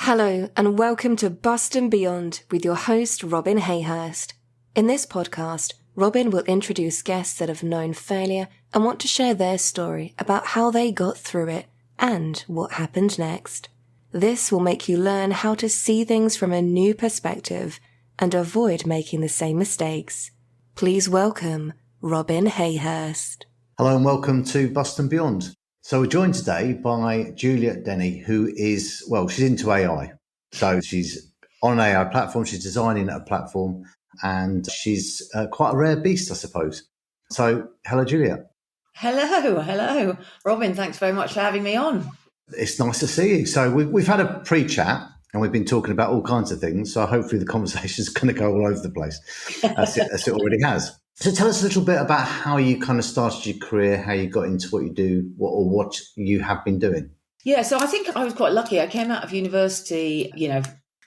Hello and welcome to Bust and Beyond with your host Robin Hayhurst. In this podcast, Robin will introduce guests that have known failure and want to share their story about how they got through it and what happened next. This will make you learn how to see things from a new perspective and avoid making the same mistakes. Please welcome Robin Hayhurst. Hello and welcome to Bust and Beyond. So we're joined today by Juliet Denny, who is, she's into AI. So she's on an AI platform, she's designing a platform, and she's quite a rare beast, I suppose. So hello, Juliet. Hello. Robin, thanks very much for having me on. It's nice to see you. So we've had a pre-chat and we've been talking about all kinds of things. So hopefully the conversation is going to go all over the place, as it already has. So tell us a little bit about how you kind of started your career, how you got into what you do, what you have been doing. Yeah, so I think I was quite lucky. I came out of university,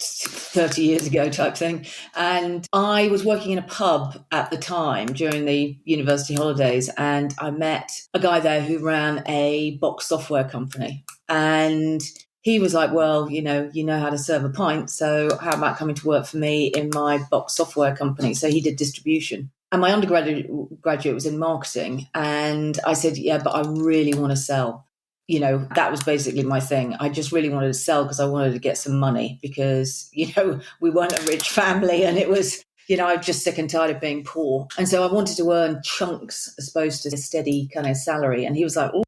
30 years ago type thing. And I was working in a pub at the time during the university holidays. And I met a guy there who ran a box software company. And he was like, well, you know how to serve a pint. So how about coming to work for me in my box software company? So he did distribution. And my undergraduate was in marketing. And I said, yeah, but I really want to sell. That was basically my thing. I just really wanted to sell because I wanted to get some money because, we weren't a rich family and it was, I was just sick and tired of being poor. And so I wanted to earn chunks as opposed to a steady kind of salary. And he was like, oh,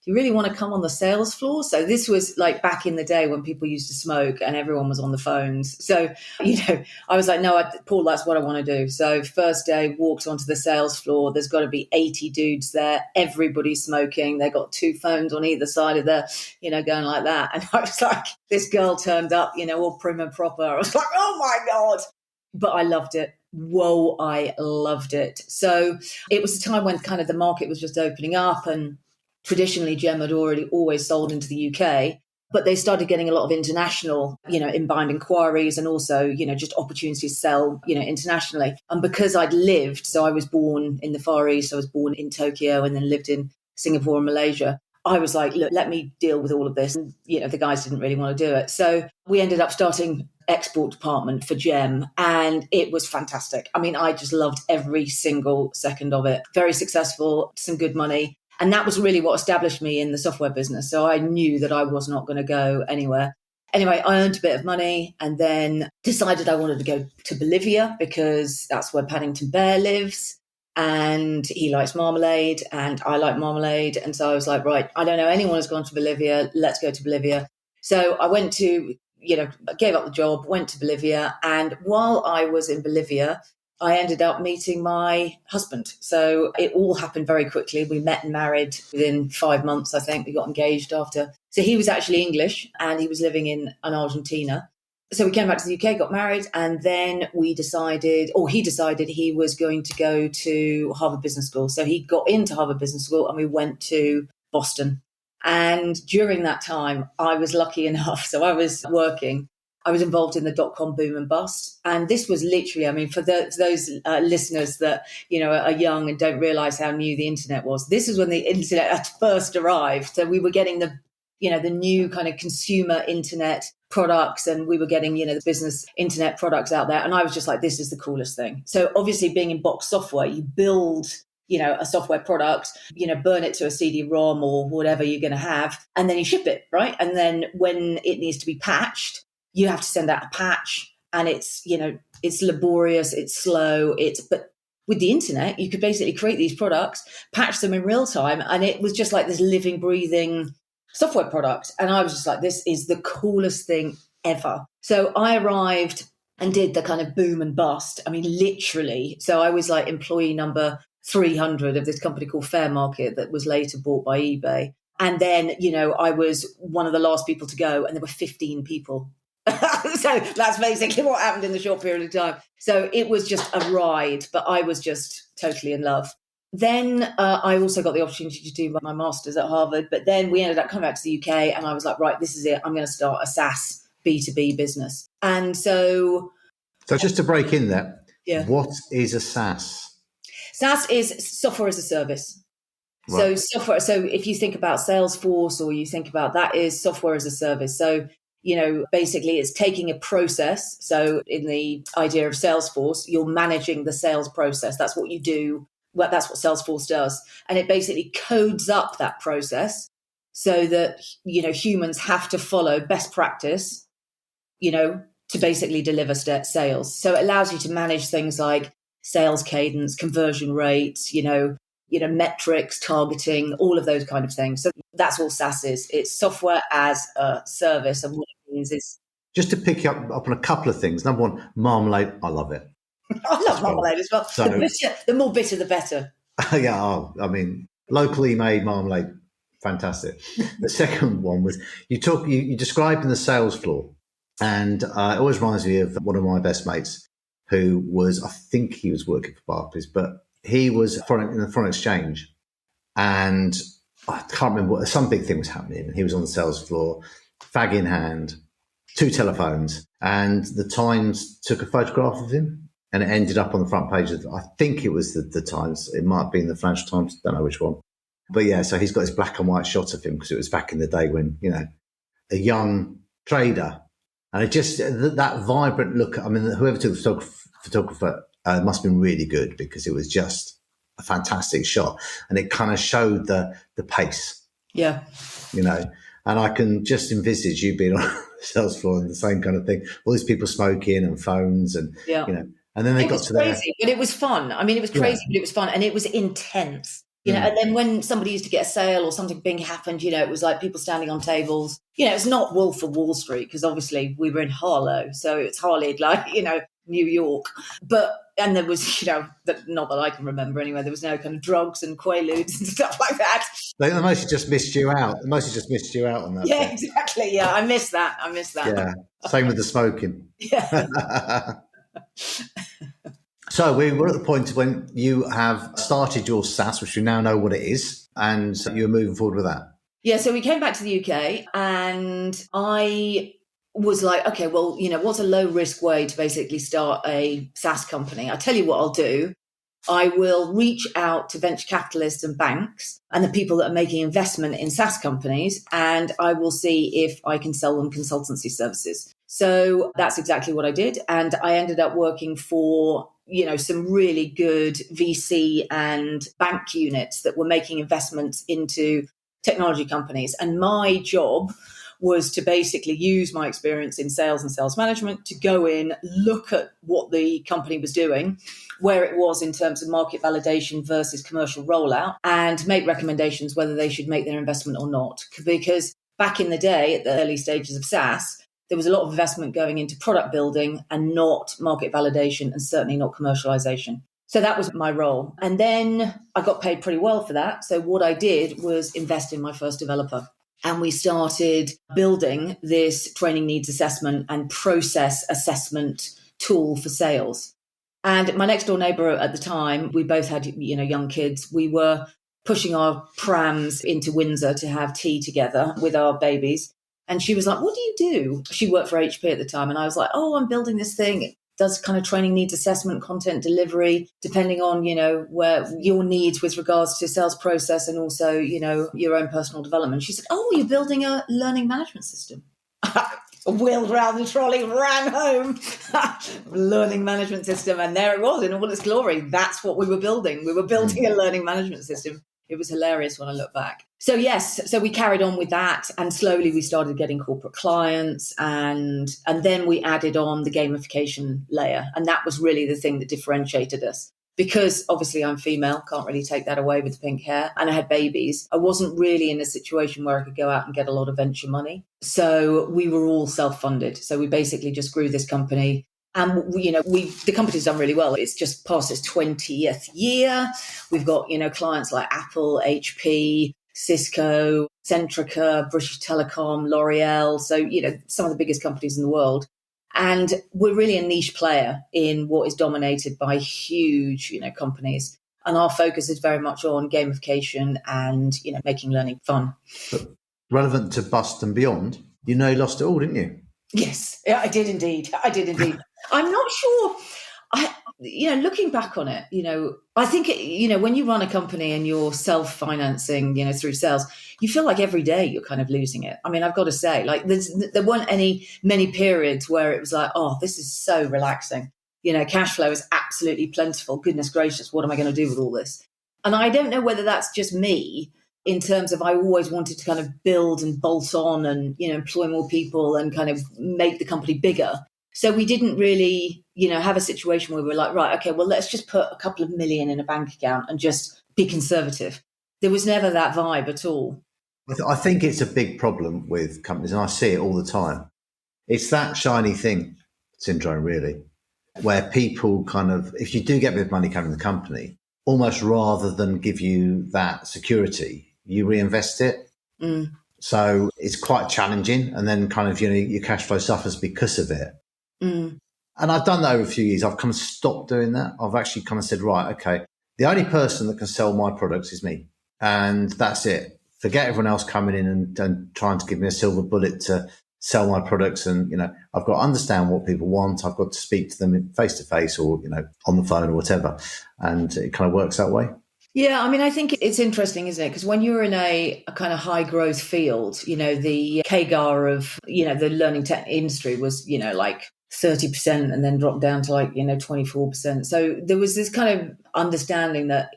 do you really want to come on the sales floor? So this was like back in the day when people used to smoke and everyone was on the phones. So, I was like, no, Paul, that's what I want to do. So first day, walked onto the sales floor. There's got to be 80 dudes there. Everybody's smoking. They got two phones on either side of the, going like that. And I was like, this girl turned up, all prim and proper. I was like, oh my God. But I loved it. Whoa, I loved it. So it was a time when kind of the market was just opening up and traditionally, Gem had always sold into the UK, but they started getting a lot of international, inbound inquiries and also, just opportunities to sell, internationally. And because I'd lived, so I was born in the Far East, I was born in Tokyo and then lived in Singapore and Malaysia. I was like, look, let me deal with all of this. And, the guys didn't really want to do it. So we ended up starting export department for Gem and it was fantastic. I mean, I just loved every single second of it. Very successful, some good money. And that was really what established me in the software business. So I knew that I was not going to go anywhere. Anyway, I earned a bit of money and then decided I wanted to go to Bolivia because that's where Paddington Bear lives. And he likes marmalade and I like marmalade. And so I was like, right, I don't know anyone who's gone to Bolivia. Let's go to Bolivia. So I went to, gave up the job, went to Bolivia. And while I was in Bolivia, I ended up meeting my husband. So it all happened very quickly. We met and married within 5 months, I think. We got engaged after. So he was actually English and he was living in Argentina. So we came back to the UK, got married, and then he decided he was going to go to Harvard Business School. So he got into Harvard Business School and we went to Boston. And during that time, I was lucky enough. So I was working. I was involved in the dot-com boom and bust. And this was literally, for those listeners that, are young and don't realize how new the internet was, this is when the internet had first arrived. So we were getting the new kind of consumer internet products and we were getting, the business internet products out there. And I was just like, this is the coolest thing. So obviously being in box software, you build a software product, burn it to a CD-ROM or whatever you're going to have, and then you ship it, right? And then when it needs to be patched, you have to send out a patch and it's laborious, it's slow, but with the internet, you could basically create these products, patch them in real time. And it was just like this living, breathing software product. And I was just like, this is the coolest thing ever. So I arrived and did the kind of boom and bust. I mean, literally. So I was like employee number 300 of this company called Fair Market that was later bought by eBay. And then, I was one of the last people to go and there were 15 people. So that's basically what happened in the short period of time. So it was just a ride, but I was just totally in love. Then I also got the opportunity to do my master's at Harvard, but then we ended up coming back to the UK and I was like, right, this is it. I'm going to start a SaaS B2B business. And so just to break in there, yeah. What is a SaaS? SaaS is software as a service. Right. So software. So if you think about Salesforce or you think about that is software as a service. So Basically it's taking a process. So in the idea of Salesforce, you're managing the sales process. That's what you do. Well, that's what Salesforce does. And it basically codes up that process so that, humans have to follow best practice, to basically deliver sales. So it allows you to manage things like sales cadence, conversion rates, metrics, targeting, all of those kind of things. So that's all SaaS is. It's software as a service. And what it means is... Just to pick up on a couple of things. Number one, marmalade. I love it. I love marmalade as well. So, the more bitter, the better. Yeah, locally made marmalade, fantastic. The second one was you described in the sales floor, and it always reminds me of one of my best mates who was, I think he was working for Barclays, but he was in the foreign exchange, and I can't remember some big thing was happening. He was on the sales floor, fag in hand, 2 telephones, and the Times took a photograph of him. And it ended up on the front page of, I think it was the Times. It might have been the Financial Times. Don't know which one. But yeah, so he's got his black and white shot of him because it was back in the day when, a young trader. And it just, that vibrant look, whoever took the photographer must have been really good because it was just a fantastic shot. And it kind of showed the pace. Yeah. And I can just envisage you being on the sales floor and the same kind of thing. All these people smoking and phones and, And then they got to crazy, but it was fun. It was crazy, but it was fun, and it was intense. And then when somebody used to get a sale or something big happened, it was like people standing on tables. It's not Wolf of Wall Street because obviously we were in Harlow, so it's hardly like New York. And there was not that I can remember anyway. There was no kind of drugs and quaaludes and stuff like that. They mostly just missed you out. On that. Yeah, exactly. Yeah, I miss that. Yeah, same with the smoking. Yeah. So we were at the point when you have started your SaaS, which we now know what it is, and you're moving forward with that. Yeah, so we came back to the UK and I was like, okay, well, what's a low risk way to basically start a SaaS company? I'll tell you what I'll do. I will reach out to venture capitalists and banks and the people that are making investment in SaaS companies, and I will see if I can sell them consultancy services. So that's exactly what I did. And I ended up working for, some really good VC and bank units that were making investments into technology companies. And my job was to basically use my experience in sales and sales management to go in, look at what the company was doing, where it was in terms of market validation versus commercial rollout, and make recommendations whether they should make their investment or not. Because back in the day, at the early stages of SaaS, there was a lot of investment going into product building and not market validation and certainly not commercialization. So that was my role. And then I got paid pretty well for that. So what I did was invest in my first developer. And we started building this training needs assessment and process assessment tool for sales. And my next door neighbor at the time, we both had, young kids. We were pushing our prams into Windsor to have tea together with our babies. And she was like, what do you do? She worked for HP at the time. And I was like, I'm building this thing. It does kind of training needs assessment, content delivery, depending on, where your needs with regards to sales process and also, your own personal development. She said, you're building a learning management system. Wheeled around the trolley, ran home, learning management system. And there it was in all its glory. That's what we were building. We were building a learning management system. It was hilarious when I look back. So yes, so we carried on with that, and slowly we started getting corporate clients, and then we added on the gamification layer. And that was really the thing that differentiated us. Because obviously I'm female, can't really take that away with the pink hair, and I had babies. I wasn't really in a situation where I could go out and get a lot of venture money. So we were all self-funded. So we basically just grew this company. And, the company's done really well. It's just past its 20th year. We've got, clients like Apple, HP, Cisco, Centrica, British Telecom, L'Oreal. So, some of the biggest companies in the world. And we're really a niche player in what is dominated by huge, companies. And our focus is very much on gamification and, making learning fun. But relevant to Bust and Beyond, you lost it all, didn't you? Yes, I did indeed. I'm not sure. looking back on it, I think, when you run a company and you're self-financing, through sales, you feel like every day you're kind of losing it. I mean, I've got to say, like, there weren't many periods where it was like, oh, this is so relaxing. Cash flow is absolutely plentiful. Goodness gracious, what am I going to do with all this? And I don't know whether that's just me in terms of I always wanted to kind of build and bolt on and, employ more people and kind of make the company bigger. So we didn't really, have a situation where we were like, right, okay, well, let's just put a couple of million in a bank account and just be conservative. There was never that vibe at all. I think it's a big problem with companies, and I see it all the time. It's that shiny thing syndrome, really, where people kind of, if you do get a bit of money coming in the company, almost rather than give you that security, you reinvest it. So it's quite challenging, and then kind of, your cash flow suffers because of it. And I've done that over a few years. I've kind of stopped doing that. I've actually kind of said, right, okay, the only person that can sell my products is me. And that's it. Forget everyone else coming in and trying to give me a silver bullet to sell my products. And, I've got to understand what people want. I've got to speak to them face to face or, on the phone or whatever. And it kind of works that way. Yeah, I mean, I think it's interesting, isn't it? Because when you're in a kind of high growth field, the CAGR of, the learning tech industry was, like 30% and then dropped down to like, 24%. So there was this kind of understanding that,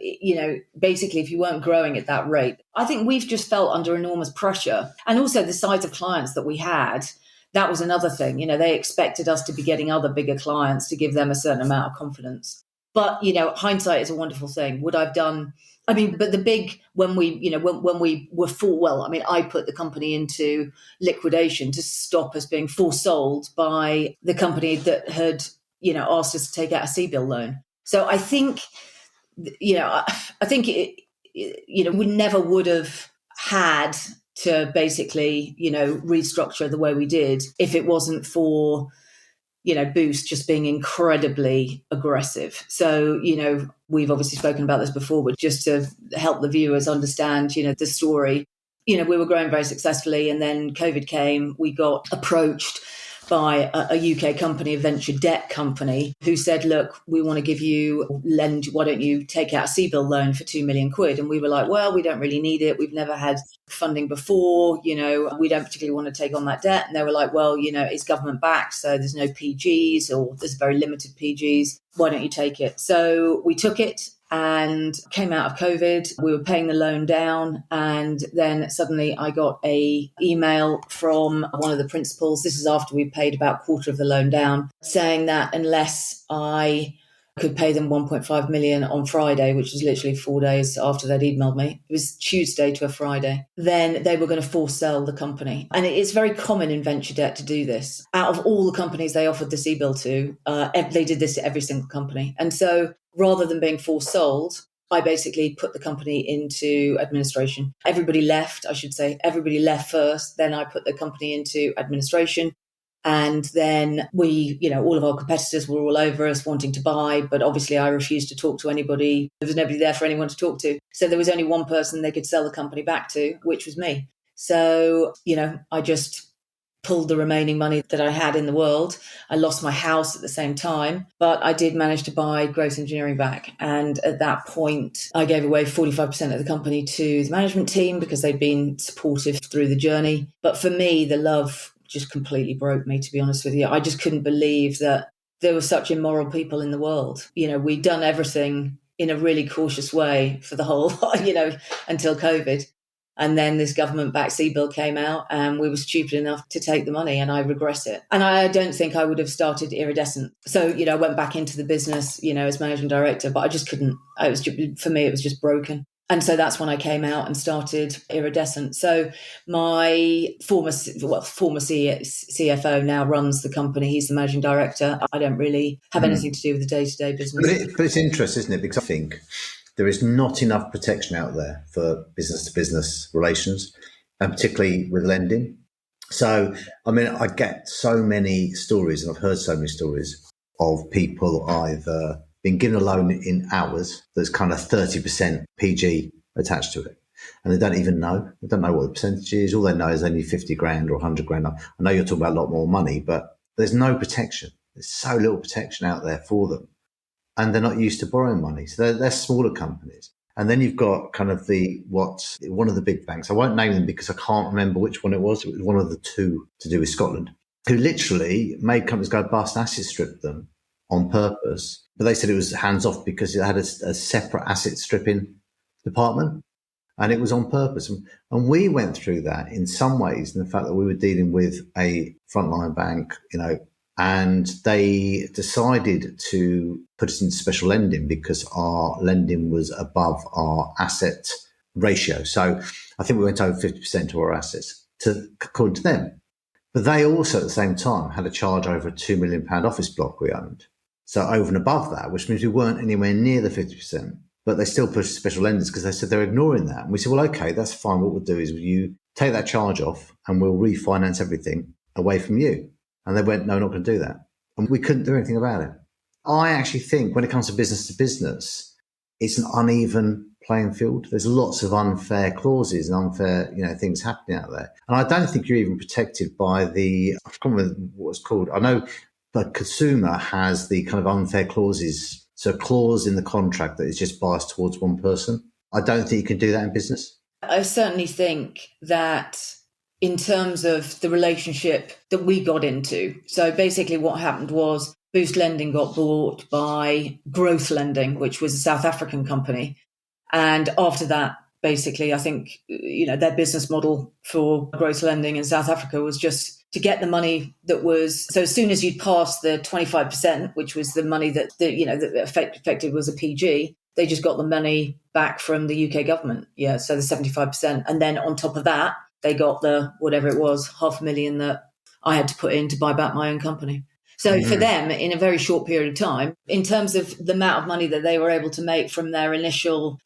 basically if you weren't growing at that rate, I think we've just felt under enormous pressure. And also the size of clients that we had, that was another thing. They expected us to be getting other bigger clients to give them a certain amount of confidence. But, hindsight is a wonderful thing. Would I've done, but the big, when we were I put the company into liquidation to stop us being forsold by the company that had, asked us to take out a CBIL loan. So I think, we never would have had to basically, restructure the way we did if it wasn't for, Boost just being incredibly aggressive. So, we've obviously spoken about this before, but just to help the viewers understand, the story, we were growing very successfully. And then COVID came, we got approached by a UK company, a venture debt company, who said, look, we want to give you lend. Why don't you take out a CBIL loan for £2 million? And we were like, well, we don't really need it. We've never had funding before. We don't particularly want to take on that debt. And they were like, well, it's government backed. So there's no PGs or there's very limited PGs. Why don't you take it? So we took it and came out of COVID. We were paying the loan down. And then suddenly I got a email from one of the principals. This is after we paid about a quarter of the loan down, saying that unless I could pay them 1.5 million on Friday, which was literally 4 days after they'd emailed me. It was Tuesday to a Friday. Then they were going to force sell the company. And it's very common in venture debt to do this. Out of all the companies they offered the CBIL to, they did this to every single company. And so rather than being forced sold, I basically put the company into administration. Everybody left, I should say. Everybody left first. Then I put the company into administration. And then we, all of our competitors were all over us wanting to buy, but obviously I refused to talk to anybody. There was nobody there for anyone to talk to. So there was only one person they could sell the company back to, which was me. So, I just pulled the remaining money that I had in the world. I lost my house at the same time, but I did manage to buy Growth Engineering back. And at that point, I gave away 45% of the company to the management team because they'd been supportive through the journey. But for me, the love just completely broke me, to be honest with you. I just couldn't believe that there were such immoral people in the world. We'd done everything in a really cautious way for the whole, until COVID. And then this government-backed CBIL came out and we were stupid enough to take the money, and I regret it. And I don't think I would have started Iridescent. So, I went back into the business, as managing director, but I just couldn't. For me, it was just broken. And so that's when I came out and started Iridescent. So my former CFO now runs the company. He's the managing director. I don't really have anything to do with the day-to-day business. But it's interesting, isn't it? Because I think there is not enough protection out there for business-to-business relations, and particularly with lending. So, I get so many stories, and I've heard so many stories of people either been given a loan in hours that's kind of 30% PG attached to it. And they don't even know. They don't know what the percentage is. All they know is they need 50 grand or 100 grand. I know you're talking about a lot more money, but there's no protection. There's so little protection out there for them. and they're not used to borrowing money. So they're smaller companies. And then you've got kind of one of the big banks. I won't name them because I can't remember which one it was. It was one of the two to do with Scotland, who literally made companies go bust, asset strip them on purpose. But they said it was hands off because it had a separate asset stripping department, and it was on purpose. And we went through that in some ways, in the fact that we were dealing with a frontline bank, and they decided to put us into special lending because our lending was above our asset ratio. So I think we went over 50% of our assets, according to them. But they also, at the same time, had a charge over a £2 million office block we owned. So over and above that, which means we weren't anywhere near the 50%. But they still pushed special lenders because they said they're ignoring that. And we said, well, okay, that's fine. What we'll do is you take that charge off and we'll refinance everything away from you. And they went, no, we're not going to do that. And we couldn't do anything about it. I actually think when it comes to business, it's an uneven playing field. There's lots of unfair clauses and unfair, things happening out there. And I don't think you're even protected by I can't remember what it's called. I know the consumer has the kind of unfair clauses. So a clause in the contract that is just biased towards one person. I don't think you can do that in business. I certainly think that in terms of the relationship that we got into. So basically what happened was Boost Lending got bought by Growth Lending, which was a South African company. And after that, basically, I think, their business model for Growth Lending in South Africa was just to get the money that was, so as soon as you'd passed the 25%, which was the money that effective was a PG, they just got the money back from the UK government. Yeah, so the 75%. And then on top of that, they got the, whatever it was, $500,000 that I had to put in to buy back my own company. So for them, in a very short period of time, in terms of the amount of money that they were able to make from the initial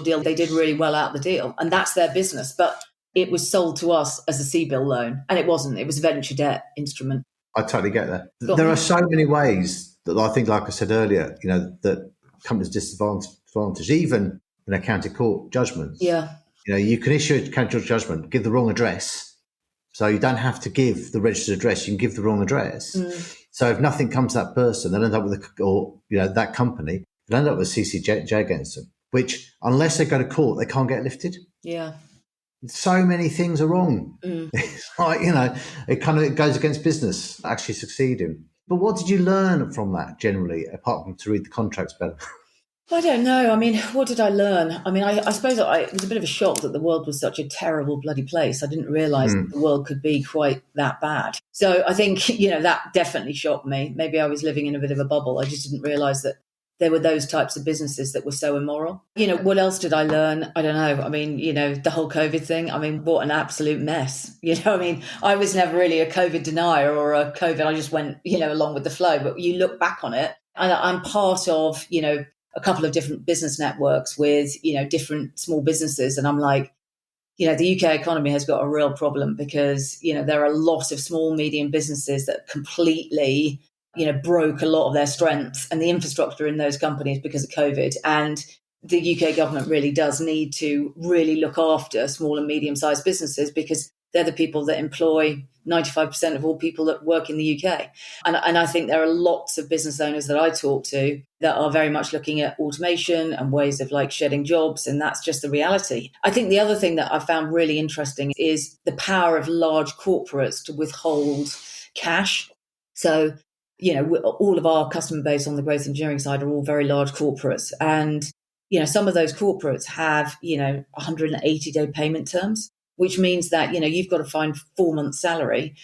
deal, they did really well out of the deal. And that's their business. But it was sold to us as a C-bill loan. And it wasn't. It was a venture debt instrument. I totally get that. There are so many ways that I think, like I said earlier, that companies disadvantage, even in a county court judgments. Yeah. You can issue a county court judgment, give the wrong address. So you don't have to give the registered address. You can give the wrong address. So if nothing comes to that person, they'll end up with that company, they'll end up with CCJ against them, which unless they go to court, they can't get lifted. Yeah. So many things are wrong. It's like, it goes against business actually succeeding. But what did you learn from that generally, apart from to read the contracts better? I don't know. I mean, what did I learn? I mean, I suppose it was a bit of a shock that the world was such a terrible bloody place. I didn't realise that the world could be quite that bad. So I think, that definitely shocked me. Maybe I was living in a bit of a bubble. I just didn't realise that there were those types of businesses that were so immoral. What else did I learn? I don't know. I mean, the whole COVID thing. I mean, what an absolute mess. I was never really a COVID denier or a COVID. I just went, along with the flow. But you look back on it, and I'm part of, a couple of different business networks with, different small businesses. And I'm like, the UK economy has got a real problem because, there are a lot of small, medium businesses that completely, broke a lot of their strengths and the infrastructure in those companies because of COVID. And the UK government really does need to really look after small and medium-sized businesses because they're the people that employ 95% of all people that work in the UK. And I think there are lots of business owners that I talk to that are very much looking at automation and ways of shedding jobs. And that's just the reality. I think the other thing that I found really interesting is the power of large corporates to withhold cash. So, all of our customer base on the growth engineering side are all very large corporates. And, some of those corporates have, 180-day payment terms, which means that, you've got to find 4 months' salary,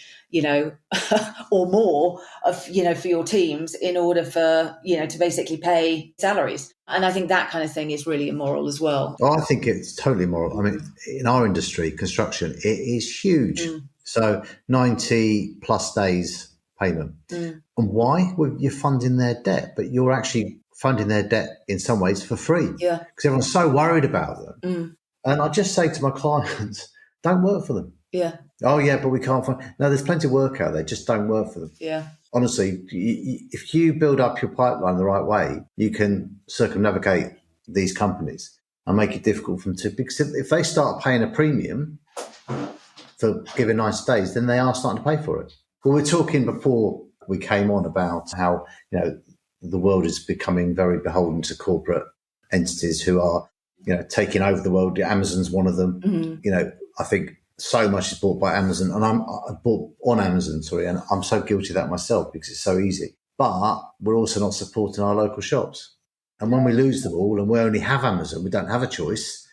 or more of, for your teams in order for, to basically pay salaries. And I think that kind of thing is really immoral as well. I think it's totally immoral. I mean, in our industry, construction, it is huge. So 90 plus days payment. And why? Well, you're funding their debt, but you're actually funding their debt in some ways for free. Yeah. Because everyone's so worried about them. And I just say to my clients, don't work for them. Yeah. Oh, yeah, but we can't find... No, there's plenty of work out there. Just don't work for them. Yeah. Honestly, if you build up your pipeline the right way, you can circumnavigate these companies and make it difficult for them to... Because if they start paying a premium for giving 90 days, then they are starting to pay for it. Well, we were talking before we came on about how, the the world is becoming very beholden to corporate entities who are, taking over the world. Amazon's one of them. Mm-hmm. I think so much is bought by Amazon, and I bought on Amazon, and I'm so guilty of that myself because it's so easy. But we're also not supporting our local shops. And when we lose them all and we only have Amazon, we don't have a choice,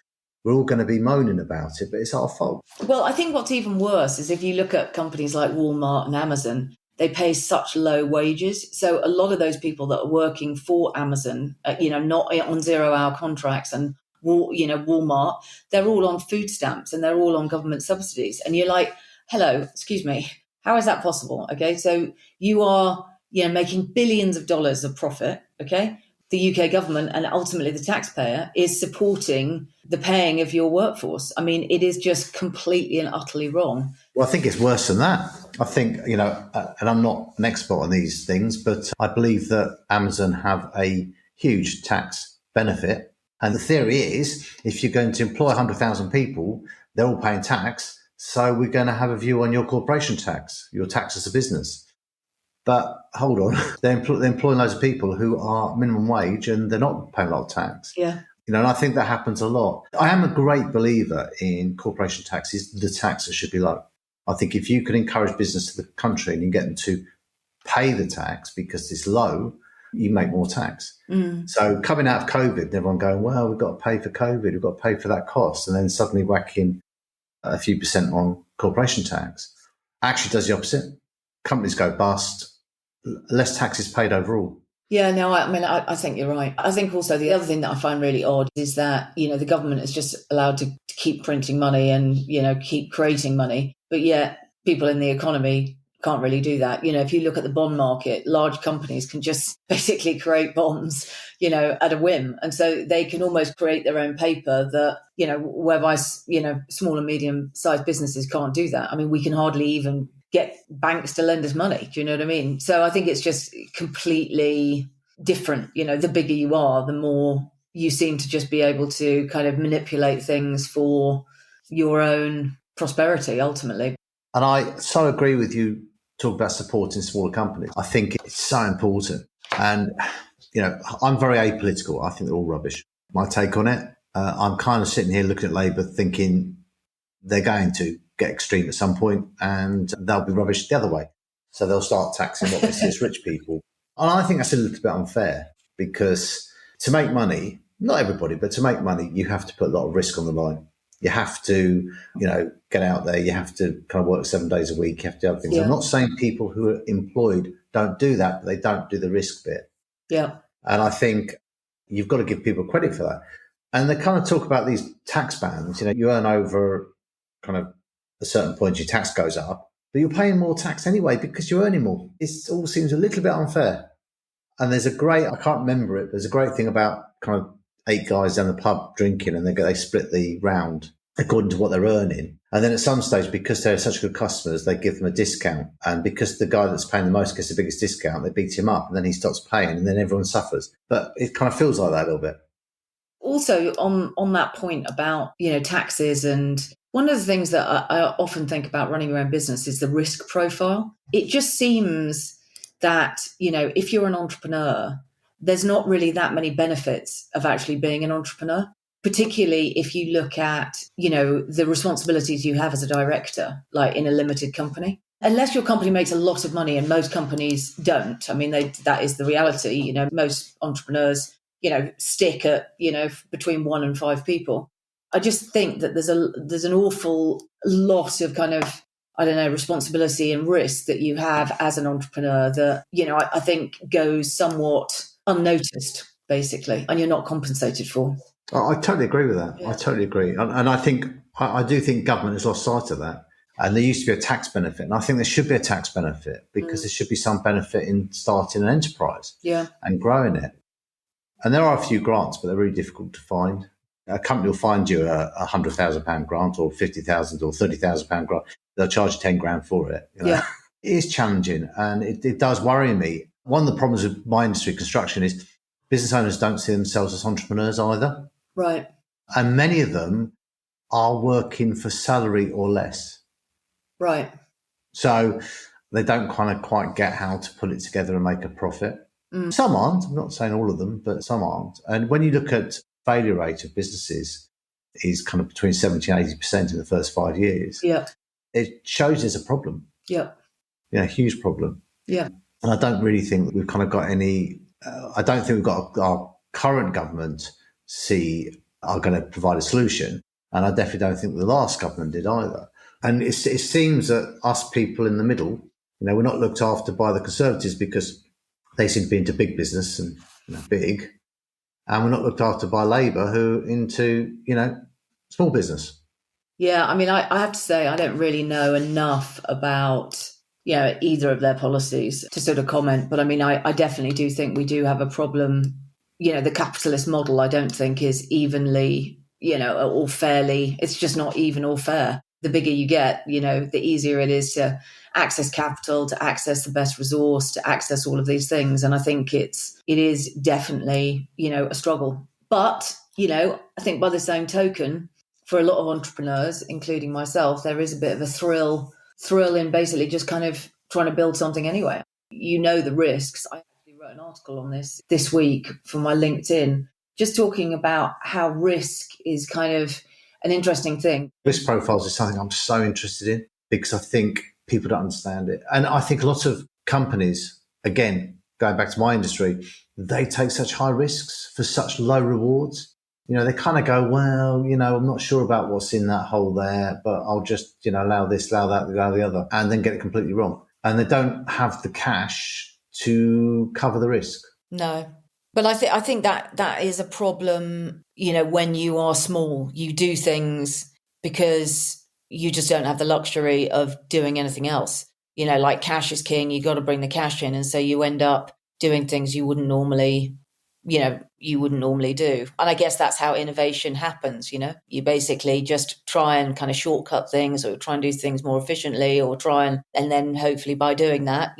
we're all going to be moaning about it, but it's our fault. Well, I think what's even worse is if you look at companies like Walmart and Amazon, they pay such low wages. So a lot of those people that are working for Amazon, not on 0-hour contracts, and Walmart, they're all on food stamps and they're all on government subsidies. And you're like, hello, excuse me, how is that possible? Okay, so you are making billions of dollars of profit, okay? The UK government and ultimately the taxpayer is supporting the paying of your workforce. I mean, it is just completely and utterly wrong. Well, I think it's worse than that. I think, and I'm not an expert on these things, but I believe that Amazon have a huge tax benefit. And the theory is if you're going to employ 100,000 people, they're all paying tax. So we're going to have a view on your corporation tax, your tax as a business. But hold on, they're employing loads of people who are minimum wage and they're not paying a lot of tax. Yeah. And I think that happens a lot. I am a great believer in corporation taxes. The taxes should be low. I think if you can encourage business to the country and you get them to pay the tax because it's low, you make more tax. So coming out of COVID, everyone going, well, we've got to pay for COVID, we've got to pay for that cost. And then suddenly whacking a few percent on corporation tax actually does the opposite. Companies go bust. Less tax is paid overall. Yeah, no, I think you're right. I think also the other thing that I find really odd is that, the government is just allowed to keep printing money and, keep creating money. But yet people in the economy can't really do that. If you look at the bond market, large companies can just basically create bonds, at a whim. And so they can almost create their own paper that, whereby, small and medium sized businesses can't do that. I mean, we can hardly even get banks to lend us money. Do you know what I mean? So I think it's just completely different. The bigger you are, the more you seem to just be able to kind of manipulate things for your own prosperity, ultimately. And I so agree with you talking about supporting smaller companies. I think it's so important. And, I'm very apolitical. I think they're all rubbish. My take on it, I'm kind of sitting here looking at Labour thinking they're going to get extreme at some point and they'll be rubbish the other way. So they'll start taxing what they see as rich people. And I think that's a little bit unfair because to make money, not everybody, but to make money, you have to put a lot of risk on the line. You have to, get out there. You have to kind of work 7 days a week. You have to do other things. Yeah. I'm not saying people who are employed don't do that, but they don't do the risk bit. Yeah. And I think you've got to give people credit for that. And they kind of talk about these tax bands. You earn over kind of a certain point, your tax goes up, but you're paying more tax anyway because you're earning more. It all seems a little bit unfair. And there's a great, I can't remember it, there's a great thing about kind of 8 guys down the pub drinking and they split the round according to what they're earning. And then at some stage, because they're such good customers, they give them a discount. And because the guy that's paying the most gets the biggest discount, they beat him up and then he stops paying and then everyone suffers. But it kind of feels like that a little bit. Also on that point about, taxes, and one of the things that I often think about running your own business is the risk profile. It just seems that, if you're an entrepreneur, there's not really that many benefits of actually being an entrepreneur, particularly if you look at, the responsibilities you have as a director, like in a limited company. Unless your company makes a lot of money, and most companies don't. I mean, that is the reality. Most entrepreneurs, stick at, between 1 and 5 people. I just think that there's an awful lot of kind of, responsibility and risk that you have as an entrepreneur that, I think goes somewhat unnoticed, basically, and you're not compensated for. I totally agree with that. Yeah. I totally agree. And I think, I do think government has lost sight of that. And there used to be a tax benefit. And I think there should be a tax benefit because there should be some benefit in starting an enterprise and growing it. And there are a few grants, but they're really difficult to find. A company will find you a £100,000 grant or 50,000 or 30,000 grant. They'll charge you 10 grand for it. Yeah. It is challenging and it does worry me. One of the problems with my industry, construction, is business owners don't see themselves as entrepreneurs either. Right. And many of them are working for salary or less. Right. So they don't kind of quite get how to put it together and make a profit. Some aren't. I'm not saying all of them, but some aren't. And when you look at failure rate of businesses is kind of between 70 and 80% in the first 5 years. Yeah. It shows there's a problem. Yeah. A huge problem. Yeah. And I don't really think that we've kind of got any, I don't think we've got our current government are going to provide a solution. And I definitely don't think the last government did either. And it seems that us people in the middle, we're not looked after by the Conservatives because they seem to be into big business and big. And we're not looked after by Labour, who into, small business. Yeah, I mean, I have to say, I don't really know enough about, either of their policies to sort of comment. But I mean, I definitely do think we do have a problem. The capitalist model, I don't think is evenly, or fairly. It's just not even or fair. The bigger you get, the easier it is to access capital, to access the best resource, to access all of these things. And I think it is definitely, a struggle. But, I think by the same token, for a lot of entrepreneurs, including myself, there is a bit of a thrill in basically just kind of trying to build something anyway. The risks. I actually wrote an article on this week for my LinkedIn, just talking about how risk is kind of an interesting thing. Risk profiles is something I'm so interested in because I think people don't understand it. And I think a lot of companies, again, going back to my industry, they take such high risks for such low rewards. They kind of go, well, I'm not sure about what's in that hole there, but I'll just, allow this, allow that, allow the other, and then get it completely wrong. And they don't have the cash to cover the risk. No. But I think that is a problem, when you are small. You do things because you just don't have the luxury of doing anything else. Like cash is king, you got to bring the cash in. And so you end up doing things you wouldn't normally do. And I guess that's how innovation happens, You basically just try and kind of shortcut things or try and do things more efficiently or and then hopefully by doing that,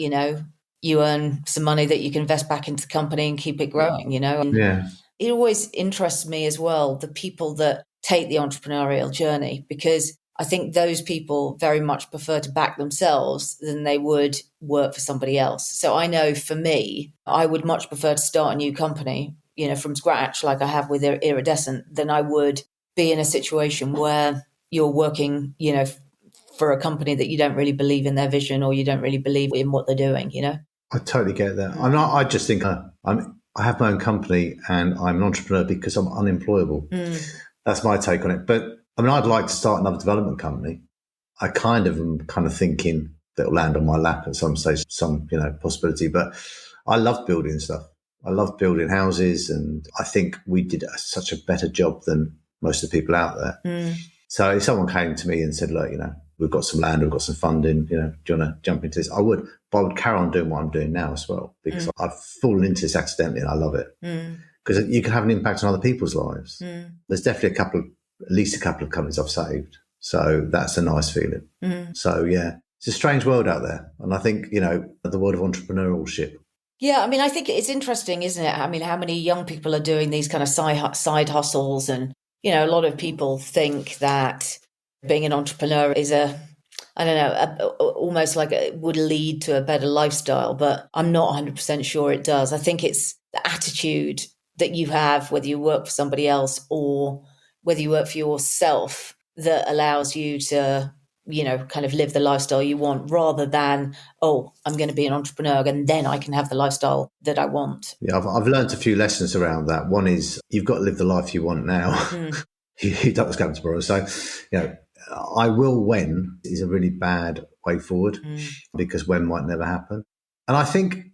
you earn some money that you can invest back into the company and keep it growing, And yeah. It always interests me as well, the people that take the entrepreneurial journey, because I think those people very much prefer to back themselves than they would work for somebody else. So I know for me, I would much prefer to start a new company, from scratch, like I have with Iridescent, than I would be in a situation where you're working, for a company that you don't really believe in their vision or you don't really believe in what they're doing, I totally get that. I just think I have my own company and I'm an entrepreneur because I'm unemployable. That's my take on it. But I'd like to start another development company. I am thinking that will land on my lap at some stage, some, possibility. But I love building stuff. I love building houses. And I think we did such a better job than most of the people out there. So if someone came to me and said, look, we've got some land, we've got some funding, do you want to jump into this? I would, but I would carry on doing what I'm doing now as well, because I've fallen into this accidentally and I love it. Because you can have an impact on other people's lives. There's definitely at least a couple of companies I've saved. So that's a nice feeling. So yeah, it's a strange world out there. And I think, the world of entrepreneurship. Yeah, I think it's interesting, isn't it? How many young people are doing these kind of side hustles, and, a lot of people think that being an entrepreneur is almost like it would lead to a better lifestyle, but I'm not 100% sure it does. I think it's the attitude that you have, whether you work for somebody else or whether you work for yourself, that allows you to, kind of live the lifestyle you want, rather than, I'm going to be an entrepreneur and then I can have the lifestyle that I want. Yeah, I've learned a few lessons around that. One is you've got to live the life you want now. You don't come tomorrow. So, I will when is a really bad way forward, because when might never happen. And I think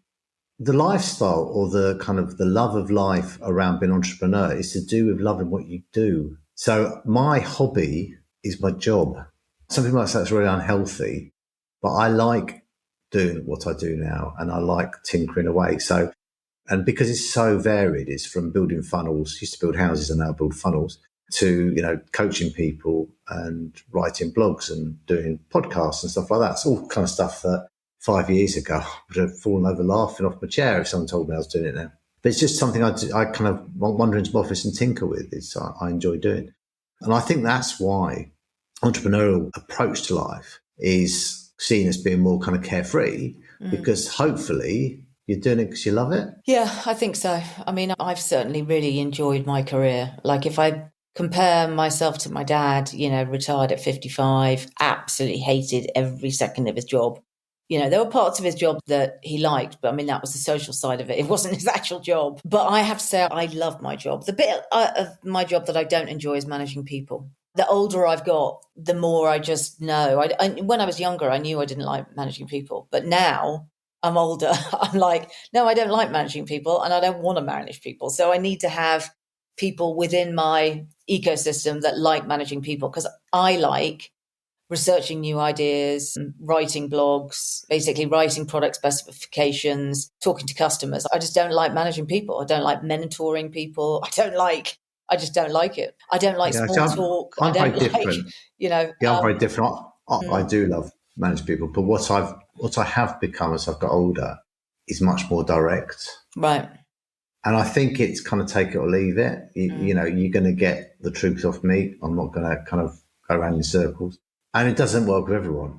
the lifestyle or the kind of the love of life around being an entrepreneur is to do with loving what you do. So my hobby is my job. Some people might say it's really unhealthy, but I like doing what I do now and I like tinkering away. So, and because it's so varied, it's from building funnels, used to build houses and now build funnels, to, coaching people and writing blogs and doing podcasts and stuff like that. It's all kind of stuff that 5 years ago I would have fallen over laughing off my chair if someone told me I was doing it now. But it's just something I kind of wander into my office and tinker with. I enjoy doing. And I think that's why entrepreneurial approach to life is seen as being more kind of carefree, because hopefully You're doing it because you love it? Yeah, I think so. I mean, I've certainly really enjoyed my career. Like if I compare myself to my dad, retired at 55, absolutely hated every second of his job. There were parts of his job that he liked, but I mean, that was the social side of it. It wasn't his actual job. But I have to say, I love my job. The bit of my job that I don't enjoy is managing people. The older I've got, the more I just know. When I was younger, I knew I didn't like managing people. But now I'm older, I'm like, no, I don't like managing people and I don't want to manage people. So I need to have people within my ecosystem that like managing people, because I like researching new ideas, writing blogs, basically writing product specifications, talking to customers. I just don't like managing people. I don't like mentoring people. I just don't like it. I don't like small talk. I'm I don't very different. Yeah, I'm very different. I do love managing people, but what I have become as I've got older is much more direct. Right. And I think it's kind of take it or leave it. You know, you're going to get the truth off me. I'm not going to kind of go around in circles. And it doesn't work with everyone.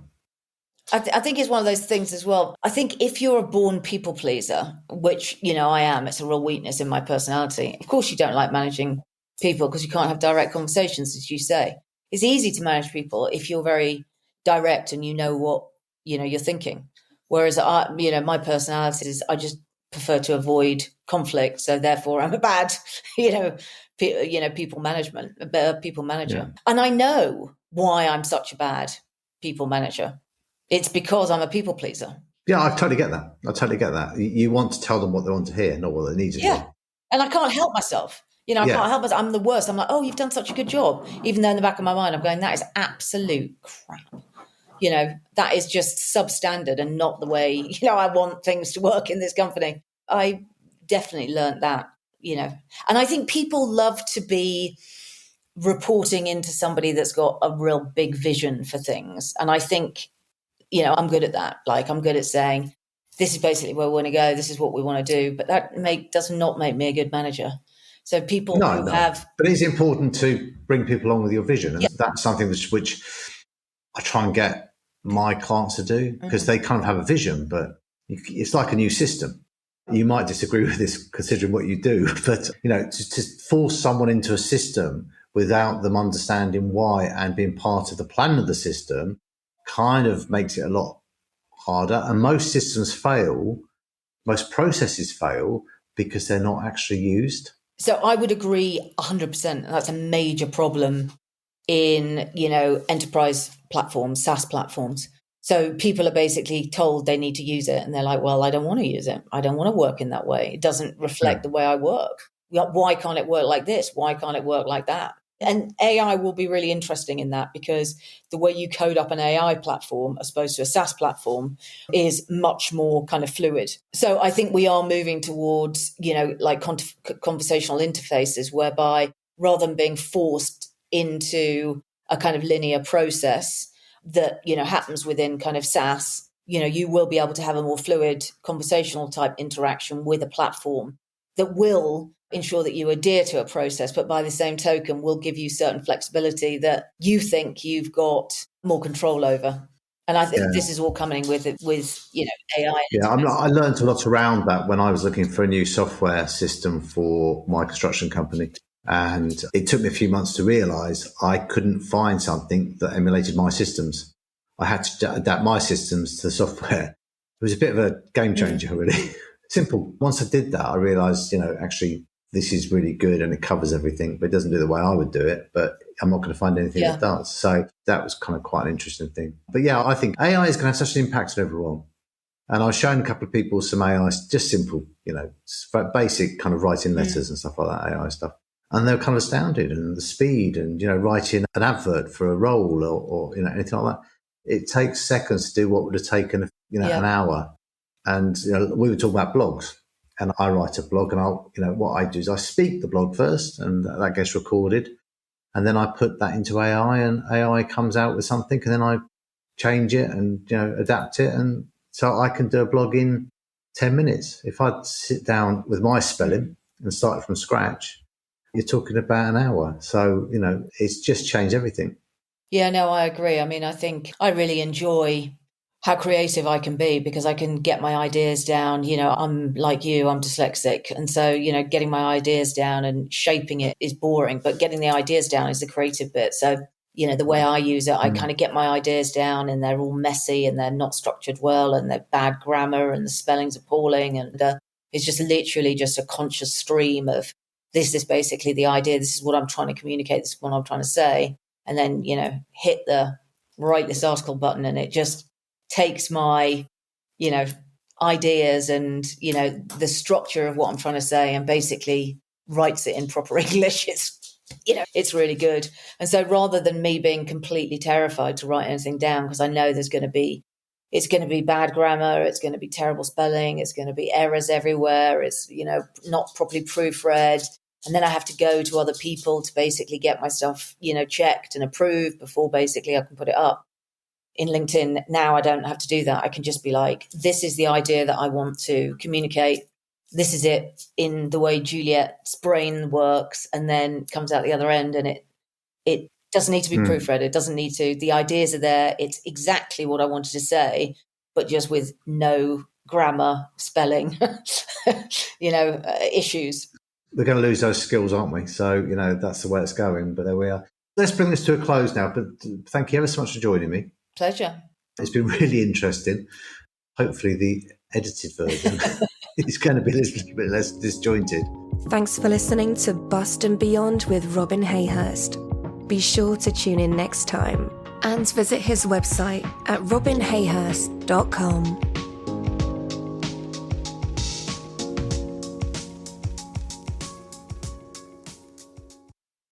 I think it's one of those things as well. I think if you're a born people pleaser, which, I am, it's a real weakness in my personality. Of course, you don't like managing people because you can't have direct conversations, as you say. It's easy to manage people if you're very direct and you know what, you're thinking. Whereas, my personality is I just prefer to avoid conflict. So therefore, I'm a bad, people manager. Yeah. And I know why I'm such a bad people manager. It's because I'm a people pleaser. Yeah, I totally get that. You want to tell them what they want to hear, not what they need to hear. And I can't help myself. I can't help myself. I'm the worst. I'm like, oh, you've done such a good job. Even though in the back of my mind, I'm going, that is absolute crap. That is just substandard and not the way, I want things to work in this company. I definitely learned that, And I think people love to be reporting into somebody that's got a real big vision for things. And I think, I'm good at that. Like, I'm good at saying, this is basically where we want to go. This is what we want to do. But that does not make me a good manager. So people who have... But it's important to bring people along with your vision. And that's something which I try and get my clients to do, because they kind of have a vision, but it's like a new system. You might disagree with this considering what you do, but, to force someone into a system without them understanding why and being part of the plan of the system kind of makes it a lot harder. And most systems fail, most processes fail because they're not actually used. So I would agree 100%. That's a major problem in, enterprise platforms, SaaS platforms. So people are basically told they need to use it. And they're like, well, I don't want to use it. I don't want to work in that way. It doesn't reflect the way I work. Why can't it work like this? Why can't it work like that? And AI will be really interesting in that, because the way you code up an AI platform as opposed to a SaaS platform is much more kind of fluid. So I think we are moving towards, like conversational interfaces whereby rather than being forced into a kind of linear process that, happens within kind of SaaS, you will be able to have a more fluid conversational type interaction with a platform that will ensure that you adhere to a process, but by the same token will give you certain flexibility that you think you've got more control over. And I think this is all coming with AI. Yeah, I learned a lot around that when I was looking for a new software system for my construction company. And it took me a few months to realize I couldn't find something that emulated my systems. I had to adapt my systems to the software. It was a bit of a game changer, really. Simple. Once I did that, I realized, actually, this is really good and it covers everything, but it doesn't do it the way I would do it. But I'm not going to find anything that does. So that was kind of quite an interesting thing. But yeah, I think AI is going to have such an impact on everyone. And I was showing a couple of people some AI, just simple, basic kind of writing letters and stuff like that, AI stuff. And they were kind of astounded, and the speed and, writing an advert for a role or anything like that. It takes seconds to do what would have taken, an hour. And, we were talking about blogs. And I write a blog, and what I do is I speak the blog first, and that gets recorded. And then I put that into AI, and AI comes out with something, and then I change it and, adapt it. And so I can do a blog in 10 minutes. If I sit down with my spelling and start from scratch, you're talking about an hour. So, it's just changed everything. Yeah, no, I agree. I mean, I think I really enjoy how creative I can be, because I can get my ideas down. I'm like you, I'm dyslexic. And so, getting my ideas down and shaping it is boring, but getting the ideas down is the creative bit. So, the way I use it, I kind of get my ideas down and they're all messy and they're not structured well and they're bad grammar and the spelling's appalling. And it's just literally just a conscious stream of, this is basically the idea. This is what I'm trying to communicate. This is what I'm trying to say. And then, hit the write this article button, and it just takes my, ideas and, the structure of what I'm trying to say and basically writes it in proper English. It's really good. And so rather than me being completely terrified to write anything down, because I know it's going to be bad grammar, it's going to be terrible spelling, it's going to be errors everywhere, it's, not properly proofread. And then I have to go to other people to basically get my stuff, checked and approved before basically I can put it up. In LinkedIn now, I don't have to do that. I can just be like, this is the idea that I want to communicate. This is it in the way Juliet's brain works, and then comes out the other end. And it doesn't need to be proofread. It doesn't need to. The ideas are there. It's exactly what I wanted to say, but just with no grammar, spelling, issues. We're going to lose those skills, aren't we? So, that's the way it's going. But there we are. Let's bring this to a close now. But thank you ever so much for joining me. Pleasure. It's been really interesting. Hopefully the edited version is going to be a little bit less disjointed. Thanks for listening to Bust and Beyond with Robin Hayhurst. Be sure to tune in next time and visit his website at robinhayhurst.com.